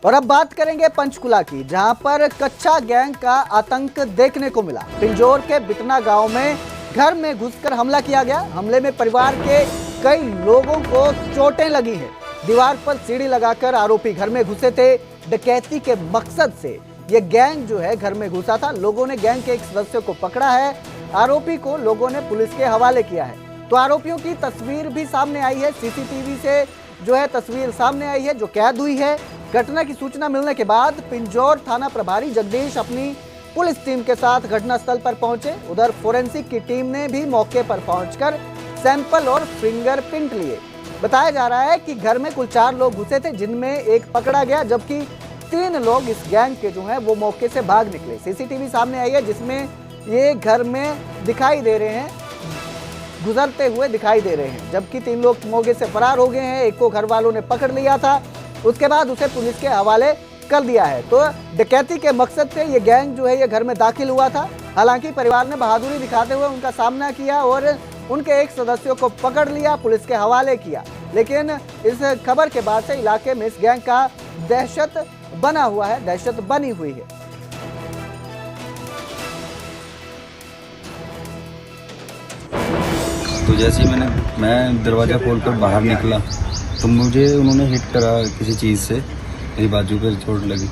और अब बात करेंगे पंचकुला की, जहां पर कच्चा गैंग का आतंक देखने को मिला। पिंजौर के बिटना गांव में घर में घुसकर हमला किया गया। हमले में परिवार के कई लोगों को चोटें लगी हैं। दीवार पर सीढ़ी लगाकर आरोपी घर में घुसे थे। डकैती के मकसद से ये गैंग जो है घर में घुसा था। लोगों ने गैंग के एक सदस्य को पकड़ा है। आरोपी को लोगों ने पुलिस के हवाले किया है। तो आरोपियों की तस्वीर भी सामने आई है। सीसीटीवी से जो है तस्वीर सामने आई है जो कैद हुई है। घटना की सूचना मिलने के बाद पिंजौर थाना प्रभारी जगदीश अपनी पुलिस टीम के साथ घटनास्थल पर पहुंचे। उधर फोरेंसिक की टीम ने भी मौके पर पहुंचकर सैंपल और फिंगरप्रिंट लिए। बताया जा रहा है कि घर में कुल 4 लोग घुसे थे, जिनमें एक पकड़ा गया, जबकि 3 लोग इस गैंग के जो हैं वो मौके से भाग निकले। सीसीटीवी सामने आई है जिसमें ये घर में दिखाई दे रहे हैं, गुजरते हुए दिखाई दे रहे हैं, जबकि 3 लोग मौके से फरार हो गए हैं। एक को घर वालों ने पकड़ लिया था, उसके बाद उसे पुलिस के हवाले कर दिया है। तो डकैती के मकसद से ये गैंग जो है ये घर में दाखिल हुआ था। हालांकि परिवार ने बहादुरी दिखाते हुए उनका सामना किया और उनके एक सदस्यों को पकड़ लिया, पुलिस के हवाले किया। लेकिन इस खबर के बाद से इलाके में इस गैंग का दहशत बना हुआ है, दहशत बनी हुई है। तो जैसे ही मैं दरवाज़ा खोलकर बाहर निकला तो मुझे उन्होंने हिट करा किसी चीज़ से, मेरी बाजू पर चोट लगी।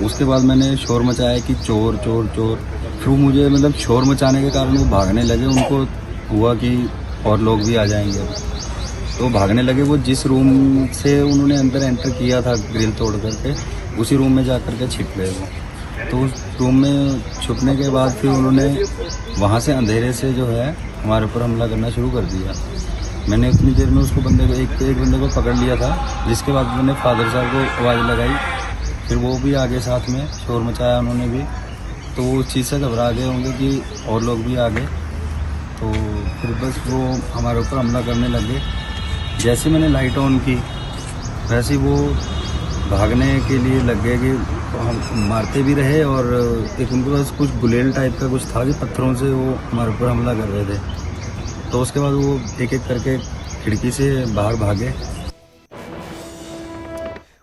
उसके बाद मैंने शोर मचाया कि चोर चोर चोर। फिर मुझे मतलब शोर मचाने के कारण वो भागने लगे। उनको हुआ कि और लोग भी आ जाएंगे, तो भागने लगे। वो जिस रूम से उन्होंने अंदर एंटर किया था ग्रिल तोड़ करके, उसी रूम में जा कर के छिप गए वो। तो उस रूम में छुपने के बाद फिर उन्होंने वहाँ से अंधेरे से जो है हमारे ऊपर हमला करना शुरू कर दिया। मैंने उतनी देर में उसको बंदे को एक बंदे को पकड़ लिया था, जिसके बाद मैंने फादर साहब को आवाज़ लगाई। फिर वो भी आगे साथ में शोर मचाया उन्होंने भी, तो वो उस चीज़ से घबरा गए होंगे कि और लोग भी आ गए। तो फिर बस वो हमारे ऊपर हमला करने लगे। जैसे मैंने लाइट ऑन की वैसे वो भागने के लिए लग गए कि हम मारते भी रहे, और एक उनके पास कुछ गुलेल टाइप का कुछ था कि पत्थरों से वो हमारे ऊपर हमला कर रहे थे। तो उसके बाद वो एक एक करके खिड़की से बाहर भागे।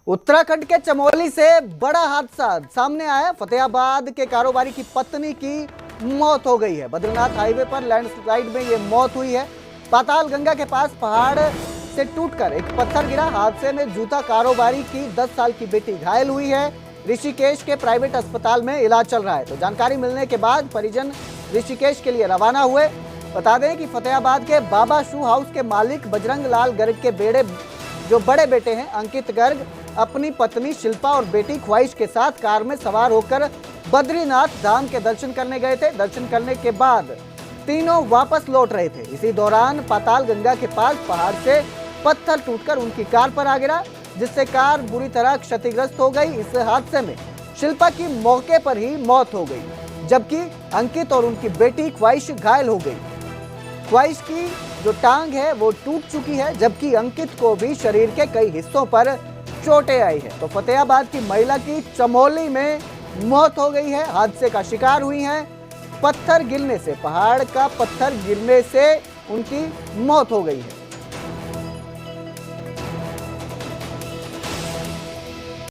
उत्तराखंड के चमोली से बड़ा हादसा सामने आया। फतेहाबाद के कारोबारी की पत्नी की मौत हो गई है। बद्रीनाथ हाईवे पर लैंडस्लाइड में ये मौत हुई है। पाताल गंगा के पास पहाड़ से टूटकर एक पत्थर गिरा। हादसे में जूता कारोबारी की 10 साल की बेटी घायल हुई है। ऋषिकेश के प्राइवेट अस्पताल में इलाज चल रहा है। तो जानकारी मिलने के बाद परिजन ऋषिकेश के लिए रवाना हुए। बता दें कि फतेहाबाद के बाबा शू हाउस के मालिक बजरंग लाल गर्ग के बड़े बेटे हैं अंकित गर्ग अपनी पत्नी शिल्पा और बेटी ख्वाहिश के साथ कार में सवार होकर बद्रीनाथ धाम के दर्शन करने गए थे। दर्शन करने के बाद तीनों वापस लौट रहे थे। इसी दौरान पाताल गंगा के पास पहाड़ से पत्थर टूटकर उनकी कार पर आ गिरा, जिससे कार बुरी तरह क्षतिग्रस्त हो गई। इस हादसे में शिल्पा की मौके पर ही मौत हो गई, जबकि अंकित और उनकी बेटी ख्वाहिश घायल हो गई। ख्वाहिश की जो टांग है वो टूट चुकी है, जबकि अंकित को भी शरीर के कई हिस्सों पर चोटें आई है। तो फतेहाबाद की महिला की चमोली में मौत हो गई है, हादसे का शिकार हुई हैं। पत्थर गिरने से, पहाड़ का पत्थर गिरने से उनकी मौत हो गई है।